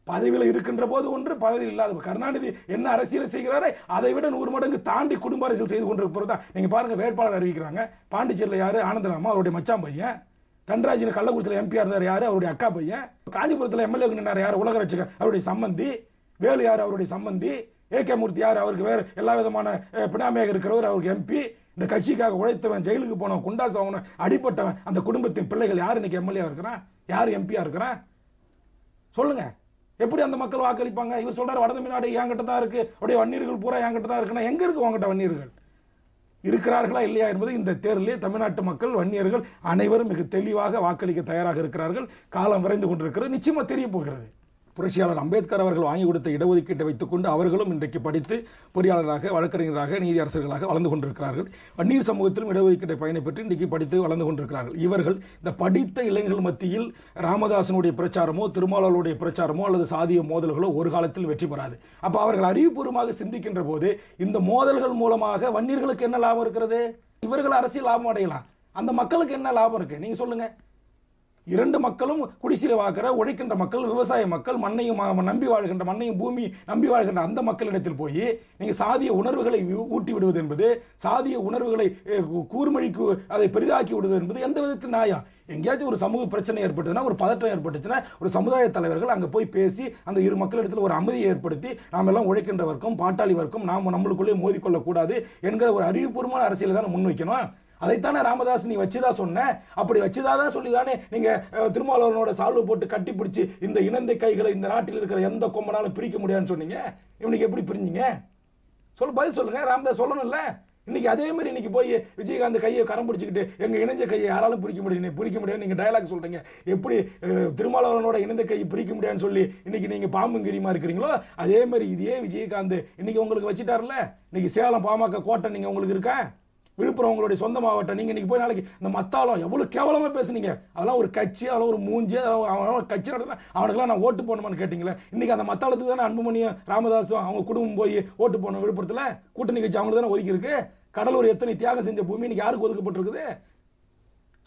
பதவியில் இருக்கின்ற போது ஒன்று, பதவியில் இல்லாத கருணாநிதி என்ன அரசியல் செய்கிறாரே அதை விட 100 மடங்கு தாண்டி குடும்ப அரசியல் செய்து கொண்டிருப்பது தான். நீங்க பாருங்க, வேட்பாளர் அறிவிக்கிறாங்க. பாண்டிச்சேரியில் யாரு? ஆனந்தராமா, அவருடைய மச்சான் பையன். தன்ராஜின் கள்ளக்குறிச்சியில் எம்பி இருந்தார் யாரு? அவருடைய அக்கா பையன். காஞ்சிபுரத்தில் எம்எல்ஏ நின்றார் யார்? உலக ரட்சகர், அவருடைய சம்பந்தி. வேலு யார்? அவருடைய சம்பந்தி. ஏகே மூர்த்தி யார்? அவருக்கு வேறு எல்லா விதமான பினாமியாக இருக்கிறவர், அவருக்கு எம்பி. இந்த கட்சிக்காக உழைத்தவன், ஜெயிலுக்கு போனவன், குண்டாஸ் ஆகணும், அடிப்பட்டவன், அந்த குடும்பத்தின் பிள்ளைகள் யார் இன்னைக்கு எம்எல்ஏ இருக்கிறான்? யார் எம்பியா இருக்கிறான்? சொல்லுங்க, எப்படி அந்த மக்கள் வாக்களிப்பாங்க? இவர் சொல்றாரு வட தமிழ்நாடு என்கிட்ட தான் இருக்கு, அப்படியே வன்னியர்கள் பூரா என்கிட்ட தான் இருக்குன்னா எங்க இருக்கு உங்ககிட்ட வன்னியர்கள்? இருக்கிறார்களா இல்லையா என்பது இந்த தேர்தலில் தமிழ்நாட்டு மக்கள், வன்னியர்கள் அனைவரும் மிக தெளிவாக வாக்களிக்க தயாராக இருக்கிறார்கள். காலம் விரைந்து கொண்டிருக்கிறது, நிச்சயமா தெரிய போகிறது. புரட்சியாளர் அம்பேத்கர் அவர்கள் வாங்கி கொடுத்த இடஒதுக்கீட்டை வைத்துக்கொண்டு அவர்களும் இன்றைக்கு படித்து பொறியாளராக, வழக்கறிஞராக, நீதி அரசர்களாக வளர்ந்து கொண்டிருக்கிறார்கள். வன்னியர் சமூகத்திலும் இடஒதுக்கீட்டை பயனை பெற்று இன்றைக்கு படித்து வளர்ந்து கொண்டிருக்கிறார்கள். இவர்கள் இந்த படித்த இளைஞர்கள் மத்தியில் ராமதாசனுடைய பிரச்சாரமோ, திருமாவளவனுடைய பிரச்சாரமோ அல்லது சாதிய மோதல்களோ ஒரு காலத்தில் வெற்றி பெறாது. அப்ப அவர்கள் அறிவுபூர்வமாக சிந்திக்கின்ற போது இந்த மோதல்கள் மூலமாக வன்னியர்களுக்கு என்ன லாபம் இருக்கிறது? இவர்கள் அரசியல் லாபம் அடையலாம், அந்த மக்களுக்கு என்ன லாபம் இருக்கு? நீங்க சொல்லுங்க. 2 மக்களும் குடிசையில் வாக்குற உழைக்கின்ற மக்கள், விவசாய மக்கள், மண்ணையும் நம்பி வாழ்கின்ற, மண்ணையும் பூமி நம்பி வாழ்கின்ற அந்த மக்களிடத்தில் போய் நீங்க சாதிய உணர்வுகளை ஊட்டி விடுவது என்பது, சாதிய உணர்வுகளை கூர்மொழிக்கு அதை பெரிதாக்கி விடுவது என்பது எந்த விதத்தில் நியாயம்? எங்கேயாச்சும் ஒரு சமூக பிரச்சனை ஏற்பட்டதுன்னா, ஒரு பதற்றம் ஏற்பட்டுச்சுன்னா, ஒரு சமுதாய தலைவர்கள் அங்கே போய் பேசி அந்த இரு மக்களிடத்தில் ஒரு அமைதியை ஏற்படுத்தி நாம் எல்லாம் உழைக்கின்ற வர்க்கம், பாட்டாளி வர்க்கம், நாம் நம்மளுக்குள்ளே மோதிக்கொள்ளக்கூடாது என்கிற ஒரு அறிவுபூர்வமான அரசியலை தான் முன்வைக்கணும். அதைத்தானே ராமதாஸ் நீ வச்சுதான் சொன்ன. அப்படி வச்சுதான் சொல்லிதானே நீங்க திருமாவளவனோட சால்வு போட்டு கட்டி பிடிச்சி இந்த இணைந்த கைகளை இந்த நாட்டில் இருக்கிற எந்த கொம்பனாலும் பிரிக்க முடியாதுன்னு சொன்னீங்க. இவனுக்கு எப்படி பிரிஞ்சீங்க? பதில் சொல்லுங்க. ராமதாஸ் சொல்லணும்ல. இன்னைக்கு அதே மாதிரி இன்னைக்கு போய் விஜயகாந்த் கையை கரம் பிடிச்சிக்கிட்டு எங்க இணைஞ்ச கையை யாராலும் பிரிக்க முடியாது நீங்க டயலாக் சொல்றீங்க. எப்படி திருமாவளவனோட இணைந்த கையை பிரிக்க முடியாதுன்னு சொல்லி இன்னைக்கு நீங்க பாம்புங்கிரிமா இருக்கிறீங்களோ அதே மாதிரி இதே விஜயகாந்த் இன்னைக்கு உங்களுக்கு வச்சுட்டாருல. இன்னைக்கு சேலம் பாமக கோட்டை நீங்க உங்களுக்கு இருக்கா? விழுப்புரம் உங்களுடைய சொந்த மாவட்டம். நீங்கள் இன்னைக்கு போய் நாளைக்கு இந்த மத்தாளம் எவ்வளோ கேவலமாக பேசுனீங்க, அதெல்லாம் ஒரு கட்சி, அதெல்லாம் ஒரு மூஞ்சி, அவன் கட்சி நடத்தினா அவனுக்கெல்லாம் நான் ஓட்டு போடணுமான்னு கேட்டிங்களே. இன்னைக்கு அந்த மத்தாளத்துக்கு தானே அன்புமணியும் ராமதாஸும் அவங்க குடும்பம் போய் ஓட்டு போடணும். விழுப்புரத்தில் கூட்டணி கட்சி அவங்களுக்கு தானே ஒதுக்கி இருக்கு. கடலூர் எத்தனை தியாகம் செஞ்ச பூமி இன்னைக்கு யாருக்கு ஒதுக்கப்பட்டிருக்குது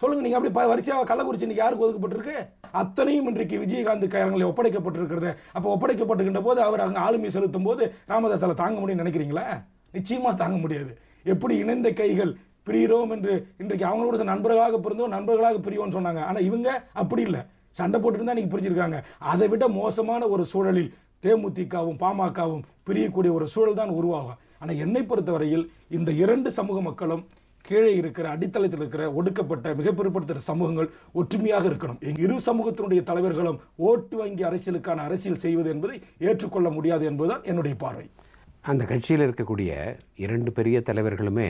சொல்லுங்க. நீங்க அப்படி வரிசையாக கள்ளக்குறிச்சி இன்னைக்கு யாருக்கு ஒதுக்கப்பட்டிருக்கு? அத்தனையும் இன்றைக்கு விஜயகாந்த் கைரங்களில் ஒப்படைக்கப்பட்டிருக்கிறது. அப்போ ஒப்படைக்கப்பட்டிருக்கின்ற போது அவர் அங்கே ஆளுமை செலுத்தும் போது ராமதாஸால தாங்க முடியும்னு நினைக்கிறீங்களா? நிச்சயமா தாங்க முடியாது. எப்படி இணைந்த கைகள் பிரிகிறோம் என்று இன்றைக்கு அவங்களோட நண்பர்களாக பிறந்தோம், நண்பர்களாக பிரிவோம்னு சொன்னாங்க. ஆனா இவங்க அப்படி இல்லை, சண்டை போட்டு இருந்தா நீங்க பிரிச்சிருக்காங்க. அதை விட மோசமான ஒரு சூழலில் தேமுதிகவும் பாமகவும் பிரியக்கூடிய ஒரு சூழல் தான் உருவாகும். ஆனா என்னை பொறுத்தவரையில் இந்த இரண்டு சமூக மக்களும் கீழே இருக்கிற அடித்தளத்தில் இருக்கிற ஒடுக்கப்பட்ட மிக பிற்படுத்துகிற சமூகங்கள் ஒற்றுமையாக இருக்கணும். இரு சமூகத்தினுடைய தலைவர்களும் ஓட்டு வங்கி அரசியலுக்கான அரசியல் செய்வது என்பதை ஏற்றுக்கொள்ள முடியாது என்பதுதான் என்னுடைய பார்வை. அந்த கட்சியில் இருக்கக்கூடிய இரண்டு பெரிய தலைவர்களுமே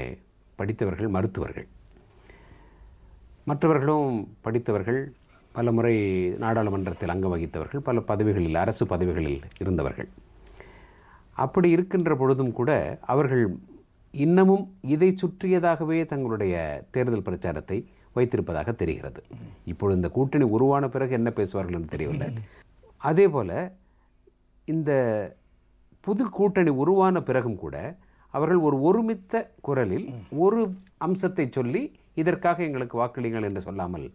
படித்தவர்கள், மருத்துவர்கள். மற்றவர்களும் படித்தவர்கள், பல முறை நாடாளுமன்றத்தில் அங்கம் வகித்தவர்கள், பல பதவிகளில், அரசு பதவிகளில் இருந்தவர்கள். அப்படி இருக்கின்ற பொழுதும் கூட அவர்கள் இன்னமும் இதை சுற்றியதாகவே தங்களுடைய தேர்தல் பிரச்சாரத்தை வைத்திருப்பதாக தெரிகிறது. இப்பொழுது இந்த கூட்டணி உருவான பிறகு என்ன பேசுவார்கள் என்று தெரியவில்லை. அதே போல இந்த புது கூட்டணி உருவான பிறகும் கூட அவர்கள் ஒரு ஒருமித்த குரலில் ஒரு அம்சத்தை சொல்லி இதற்காக எங்களுக்கு வாக்களிங்கள் என்று சொல்லாமல்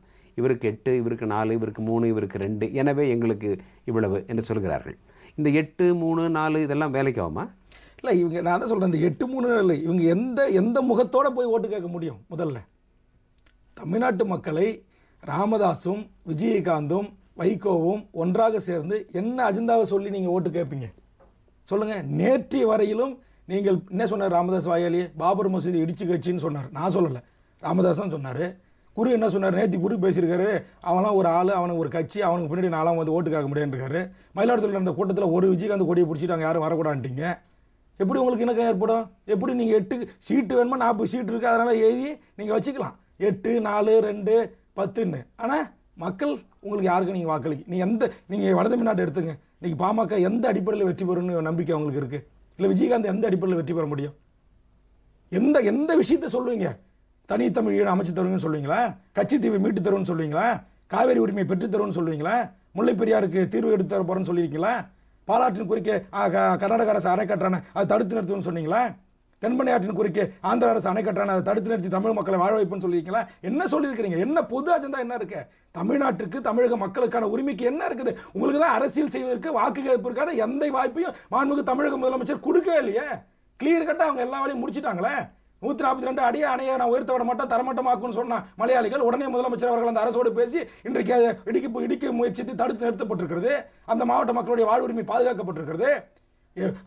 இவருக்கு 8, இவருக்கு 4, இவருக்கு 3, இவருக்கு 2, எனவே எங்களுக்கு இவ்வளவு என்று சொல்கிறார்கள். இந்த 8, 3, 4 இதெல்லாம் வேலைக்கு ஆகுமா? இல்லை, இவங்க நான் தான் சொல்கிறேன், இந்த 8, 3 இல்லை, இவங்க எந்த முகத்தோடு போய் ஓட்டு கேட்க முடியும்? முதல்ல தமிழ்நாட்டு மக்களை ராமதாஸும் விஜயகாந்தும் வைகோவும் ஒன்றாக சேர்ந்து என்ன அஜெண்டாவை சொல்லி நீங்கள் ஓட்டு கேட்பீங்க சொல்லுங்கள். நேற்றைய வரையிலும் நீங்கள் என்ன சொன்னார் ராமதாஸ் வாயாலேயே? பாபர் மசூதி இடிச்சு கட்சின்னு சொன்னார். நான் சொல்லலை, ராமதாஸ் தான் சொன்னார். குரு என்ன சொன்னார்? நேற்று குரு பேசியிருக்காரு, அவன்லாம் ஒரு ஆள், அவனுக்கு ஒரு கட்சி, அவனுக்கு பின்னாடி நாலாம் வந்து ஓட்டு கேட்க முடியாதுருக்காரு. மயிலாடுதுறையில் இருந்த கூட்டத்தில் ஒரு விஜயகாந்த் கொடியை பிடிச்சிட்டு அங்கே யாரும் வரக்கூடாதுட்டீங்க. எப்படி உங்களுக்கு இணக்கம் ஏற்படும்? எப்படி நீங்கள் 8 சீட்டு வேணுமா? 40 சீட்டு இருக்குது, அதனால் எழுதி நீங்கள் வச்சுக்கலாம் 8, 4, 2, 10ன்னு. ஆனால் மக்கள் உங்களுக்கு யாருக்கு நீங்கள் வாக்களிக்க? நீங்கள் வட தமிழ்நாட்டை எடுத்துங்க. இன்றைக்கி பாமக எந்த அடிப்படையில் வெற்றி பெறும்னு நம்பிக்கை அவங்களுக்கு இருக்குது? இல்லை விஜயகாந்த் எந்த அடிப்படையில் வெற்றி பெற முடியும்? எந்த விஷயத்தை சொல்லுவீங்க? தனித்தமிழ் அமைச்சு தருவீங்கன்னு சொல்லுவீங்களா? கட்சி தீவை மீட்டு தருவோன்னு சொல்லுவீங்களா? காவேரி உரிமையை பெற்று தருவோன்னு சொல்லுவீங்களா? முல்லை பெரியாருக்கு தீர்வு எடுத்து தர போகிறேன்னு சொல்லியிருக்கீங்களா? பாலாற்றின் குறுக்கே கர்நாடக அரசு அணை கட்டுறான அதை தடுத்து நிறுத்துவோன்னு சொன்னீங்களா? தென்பண்ணை ஆற்றின் குறுக்கே ஆந்திர அரசு அணை கட்டுறான அதை தடுத்து நிறுத்தி தமிழ் மக்களை வாழ வைப்புன்னு சொல்லியிருக்கீங்களா? என்ன சொல்லியிருக்கிறீங்க? என்ன பொது அஜெண்டா என்ன இருக்கு? தமிழ்நாட்டுக்கு, தமிழக மக்களுக்கான உரிமைக்கு என்ன இருக்குது? உங்களுக்கு தான் அரசியல் செய்வதற்கு, வாக்கு கேட்பதற்கான எந்த வாய்ப்பையும் மாண்புமிகு தமிழக முதலமைச்சர் கொடுக்கவே இல்லையே. கிளியர் கட்டா அவங்க எல்லா வேலையும் முடிச்சிட்டாங்களே. 142 அடி அணையை நான் உயர்த்த விட மாட்டேன், தரமாட்டமாக்குன்னு சொன்னா மலையாளிகள். உடனே முதலமைச்சர் அவர்கள் அந்த அரசோடு பேசி இன்றைக்கு இடிக்க முயற்சித்து தடுத்து நிறுத்தப்பட்டிருக்கிறது. அந்த மாவட்ட மக்களுடைய வாழ்வுரிமை பாதுகாக்கப்பட்டிருக்கிறது.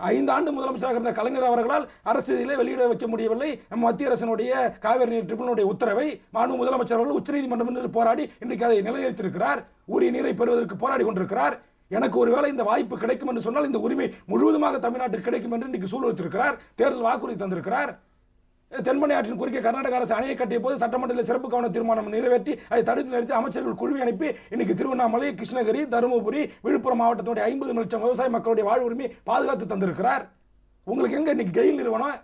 5 ஆண்டு முதலமைச்சராக இருந்த கலைஞர் அவர்களால் அரசியலை வெளியிட வைக்க முடியவில்லை. மத்திய அரசினுடைய காவிரி நீர் ட்ரிபியூனலுடைய உத்தரவை மாண்பு முதலமைச்சர் அவர்கள் உச்சநீதிமன்றம் என்று போராடி இன்றைக்கு அதை நிலைநிறுத்தியிருக்கிறார். உரிய நீரை பெறுவதற்கு போராடி கொண்டிருக்கிறார். எனக்கு ஒருவேளை இந்த வாய்ப்பு கிடைக்கும் என்று சொன்னால் இந்த உரிமை முழுவதுமாக தமிழ்நாட்டிற்கு கிடைக்கும் என்று இன்றைக்கு சூழ்நிலைத்திருக்கிறார். தேர்தல் வாக்குறுதி தந்திருக்கிறார். தென்பண்ணை ஆற்றின் குறுக்கே கர்நாடக அரசு அணையை கட்டிய போது சட்டமன்றத்தில் சிறப்பு கவன தீர்மானம் நிறைவேற்றி அதை தடுத்து நிறுத்தி அமைச்சர்கள் குழுவை அனுப்பி இன்னைக்கு திருவண்ணாமலை, கிருஷ்ணகிரி, தருமபுரி, விழுப்புரம் மாவட்டத்துடைய 50 லட்சம் விவசாய மக்களுடைய வாழ்வுரிமை பாதுகாத்து தந்திருக்கிறார். உங்களுக்கு எங்க இன்னைக்கு கெயில் நிறுவனம்?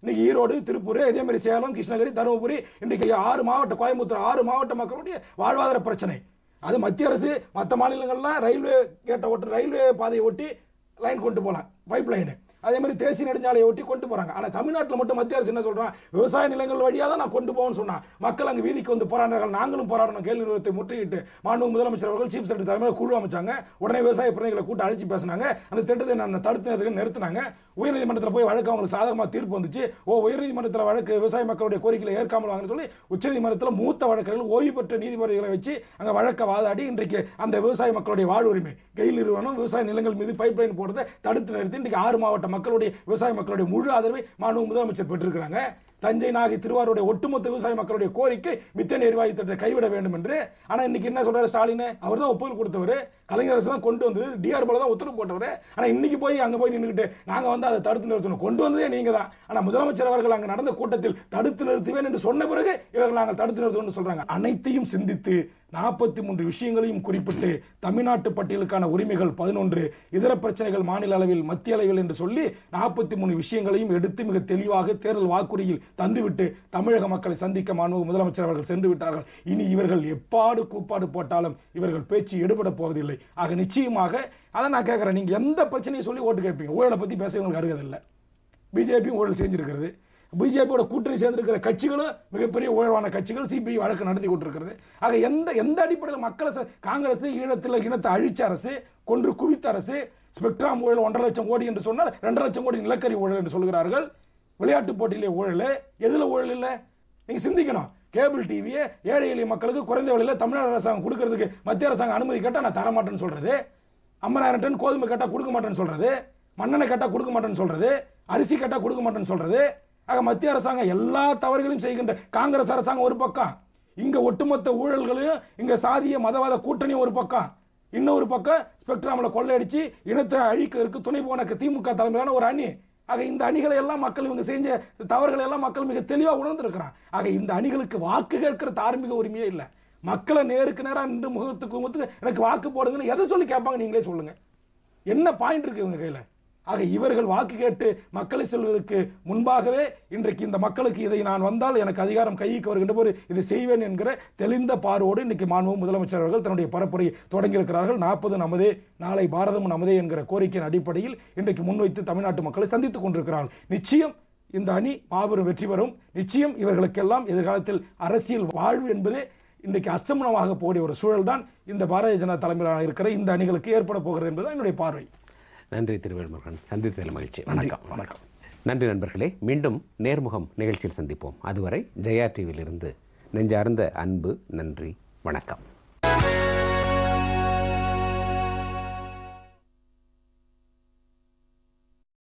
இன்னைக்கு ஈரோடு, திருப்பூர், இதே மாதிரி சேலம், கிருஷ்ணகிரி, தருமபுரி, இன்றைக்கு 6 மாவட்ட, கோயம்புத்தூர் 6 மாவட்ட மக்களுடைய வாழ்வாதார பிரச்சனை. அது மத்திய அரசு மற்ற மாநிலங்கள்லாம் ரயில்வே கேட்ட ஓட்டு, ரயில்வே பாதையை ஒட்டி லைன் கொண்டு போகலாம், பைப் லைனு. அதே மாதிரி தேசிய நெடுஞ்சாலையை ஒட்டி கொண்டு போறாங்க. ஆனால் தமிழ்நாட்டில் மட்டும் மத்திய அரசு என்ன சொல்றான்? விவசாய நிலங்கள் வழியாக தான் நான் கொண்டு போவேன்னு சொன்னா மக்கள் அங்கே வீதிக்கு வந்து போராடுறார்கள். நாங்களும் போராடணும். கேள்வி நிறுவனத்தை முற்றுகிட்டு மாண்பு முதலமைச்சர் அவர்கள் சீஃப் செக்ரட்டரி தலைமையில் குழு அமைச்சாங்க. உடனே விவசாய பிரதிகளை கூட்ட அழைச்சி பேசினாங்க. அந்த திட்டத்தை நான் தடுத்து நிறுத்தினாங்க. உயர்நீதிமன்றத்தில் போய் வழக்கு அவங்களுக்கு சாதகமாக தீர்ப்பு வந்துச்சு. உயர்நீதிமன்றத்தில் வழக்கு விவசாய மக்களுடைய கோரிக்கைகளை ஏற்காமல் வாங்கன்னு சொல்லி உச்சநீதிமன்றத்தில் மூத்த வழக்கறிஞர்கள், ஓய்வு பெற்ற நீதிபதிகளை வச்சு அங்கே வழக்க வாதாடி இன்றைக்கு அந்த விவசாய மக்களுடைய வாழ்வுரிமை கெயில் நிறுவனம் விவசாய நிலங்கள் மீது பைப் லைன் போடுறதை தடுத்து நிறுத்தி இன்றைக்கு 6 மாவட்ட மக்களுடைய விவசாய மக்களுடைய முழு ஆதரவை மாண்பு முதலமைச்சர் பெற்றிருக்கிறாங்க. தஞ்சை, நாகை, திருவாரூருடைய ஒட்டுமொத்த விவசாய மக்களுடைய கோரிக்கை மித்தேன் எரிவாயு திட்டத்தை கைவிட வேண்டும் என்று. ஆனா இன்னைக்கு என்ன சொல்றாரு ஸ்டாலின்? அவர் தான் ஒப்புதல் கொடுத்தவர், கலைஞர் அரசு தான் கொண்டு வந்தது, டிஆர் போல தான் உத்தரவு போட்டவர். ஆனா இன்னைக்கு போய் அங்க போய் நின்றுட்டு நாங்க வந்து அதை தடுத்து நிறுத்தணும், கொண்டு வந்ததே நீங்க தான். ஆனா முதலமைச்சர் அவர்கள் அங்க நடந்த கூட்டத்தில் தடுத்து நிறுத்துவேன் என்று சொன்ன பிறகு இவர்கள் நாங்கள் தடுத்து நிறுத்துவோம் சொல்றாங்க. அனைத்தையும் சிந்தித்து 43 விஷயங்களையும் குறிப்பிட்டு தமிழ்நாட்டு பட்டியலுக்கான உரிமைகள் 11, இதர பிரச்சனைகள் மாநில அளவில், மத்திய அளவில் என்று சொல்லி 43 விஷயங்களையும் எடுத்து மிக தெளிவாக தேர்தல் வாக்குறுதியில் தந்துவிட்டு தமிழக மக்களை சந்திக்க மாண்புமிகு முதலமைச்சர் அவர்கள் சென்று விட்டார்கள். இனி இவர்கள் எப்பாடு கூப்பாடு போட்டாலும் இவர்கள் பேச்சு எடுபட போவதில்லை. ஆக நிச்சயமாக அதை நான் கேட்குறேன், நீங்கள் எந்த பிரச்சனையும் சொல்லி ஓட்டு கேட்பீங்க? ஊழலை பற்றி பேச இவங்களுக்கு அருகதில்லை. பிஜேபியும் ஊழல் செஞ்சிருக்கிறது, பிஜேபியோட கூட்டணி சேர்ந்திருக்கிற கட்சிகளும் மிகப்பெரிய ஊழலான கட்சிகள், சிபிஐ வழக்கு நடத்தி கொண்டிருக்கிறது. ஆக எந்த அடிப்படையில் மக்களை காங்கிரஸ் ஈழத்தில் இனத்தை அழிச்ச அரசு, கொன்று குவித்த அரசு, ஸ்பெக்ட்ரம் ஊழல் 1.5 லட்சம் கோடி என்று சொன்னால் 2.5 லட்சம் கோடி நிலக்கரி ஊழல் என்று சொல்கிறார்கள். விளையாட்டு போட்டியிலே ஊழல், எதில் ஊழல் இல்லை? நீங்கள் சிந்திக்கணும். கேபிள் டிவியை ஏழை எளிய மக்களுக்கு குறைந்த விலையில் தமிழ்நாடு அரசாங்கம் கொடுக்கறதுக்கு மத்திய அரசாங்கம் அனுமதி கேட்டால் நான் தரமாட்டேன்னு சொல்றது, 50,000 டன் கோதுமை கேட்டால் கொடுக்க மாட்டேன்னு சொல்றது, மண்ணெண்ணெய் கேட்டால் கொடுக்க மாட்டேன்னு சொல்றது, அரிசி கேட்டால் கொடுக்க மாட்டேன்னு சொல்றது. ஆக மத்திய அரசாங்கம் எல்லா தவறுகளையும் செய்கின்ற காங்கிரஸ் அரசாங்கம் ஒரு பக்கம், இங்க ஒட்டுமொத்த ஊழல்களையும் இங்க சாதிய மதவாத கூட்டணியும் ஒரு பக்கம், இன்னொரு பக்கம் ஸ்பெக்ட்ரம்ல கொள்ளையடிச்சு இனத்தை அழிக்கிறதுக்கு துணை போன திமுக தலைமையிலான ஒரு அணி. ஆக இந்த அணிகளை எல்லாம் மக்கள் இவங்க செஞ்ச தவறுகளை எல்லாம் மக்கள் மிக தெளிவாக உணர்ந்திருக்கிறான். ஆக இந்த அணிகளுக்கு வாக்கு கேட்கிற தார்மீக உரிமையே இல்லை. மக்களை நேருக்கு நேராக நின்று முகத்துக்கு எனக்கு வாக்கு போடுங்கன்னு எதை சொல்லி கேட்பாங்க? நீங்களே சொல்லுங்க, என்ன பாயிண்ட் இருக்கு இவங்க கையில்? ஆக இவர்கள் வாக்கு கேட்டு மக்களை செல்வதற்கு முன்பாகவே இன்றைக்கு இந்த மக்களுக்கு இதை நான் வந்தால் எனக்கு அதிகாரம் கைக்கு வருகின்ற போது இதை செய்வேன் என்கிற தெளிந்த பார்வோடு இன்னைக்கு மாண்புமிகு முதலமைச்சர் அவர்கள் தன்னுடைய பரப்புரை தொடங்கியிருக்கிறார்கள். 40 நமதே, நாளை பாரதம் நமதே என்கிற கோரிக்கையின் அடிப்படையில் இன்றைக்கு முன்வைத்து தமிழ்நாட்டு மக்களை சந்தித்துக் கொண்டிருக்கிறார்கள். நிச்சயம் இந்த அணி மாபெரும் வெற்றி பெறும். நிச்சயம் இவர்களுக்கெல்லாம் எதிர்காலத்தில் அரசியல் வாழ்வு என்பதே இன்றைக்கு அஸ்தமனமாக போகிற ஒரு சூழல் தான் இந்த பாரதிய ஜனதா தலைமையிலான இருக்கிற இந்த அணிகளுக்கு ஏற்பட போகிறது என்பதுதான் என்னுடைய பார்வை. நன்றி திருவேல்முருகன், சந்தித்ததில் மகிழ்ச்சி. வணக்கம். வணக்கம். நன்றி நண்பர்களே, மீண்டும் நேர்முகம் நிகழ்ச்சியில் சந்திப்போம். அதுவரை ஜெயா டிவியிலிருந்து நெஞ்சார்ந்த அன்பு, நன்றி, வணக்கம்.